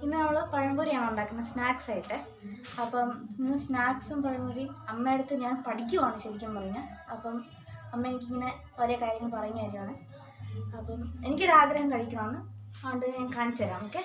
ഇന്ന് നമ്മൾ പഴംപൊരിയാണ് ഉണ്ടാക്കുന്നത് സ്നാക്സ് ആയിട്ട്. അപ്പം ഇന്ന് സ്നാക്സും പഴംപൊരി അമ്മയുടെ അടുത്ത് ഞാൻ പഠിക്കുവാണ് ശരിക്കും പറഞ്ഞാൽ. അപ്പം അമ്മ എനിക്കിങ്ങനെ ഓരോ കാര്യങ്ങൾ പറഞ്ഞു തരുവാണ്. അപ്പം എനിക്കൊരാഗ്രഹം കഴിക്കണമെന്ന്, അതുകൊണ്ട് ഞാൻ കാണിച്ചു തരാം. ഓക്കെ,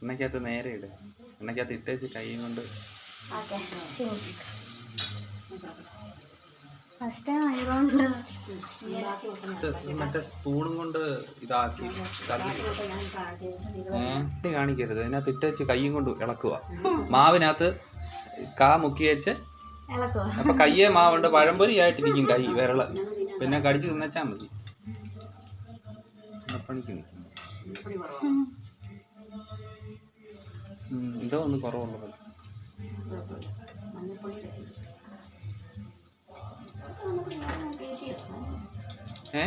എണ്ണയ്ക്കകത്ത് നേരെ ഇടുക. എണ്ണയ്ക്കകത്ത് ഇട്ടേച്ച് കൈ കൊണ്ട് മറ്റേ സ്പൂണും കൊണ്ട് ഇതാക്കി കാണിക്കരുത്. അതിനകത്ത് ഇട്ടേച്ച് കൈയും കൊണ്ട് ഇളക്കുക. മാവിനകത്ത് കാ മുക്കി വെച്ച് അപ്പൊ കയ്യെ മാവുണ്ട്, പഴംപൊരി ആയിട്ടിരിക്കും കൈ വിരള്. പിന്നെ കടിച്ച് തിന്നച്ചാ മതി. എന്തോ ഒന്ന് കുറവുള്ളത്. ഏ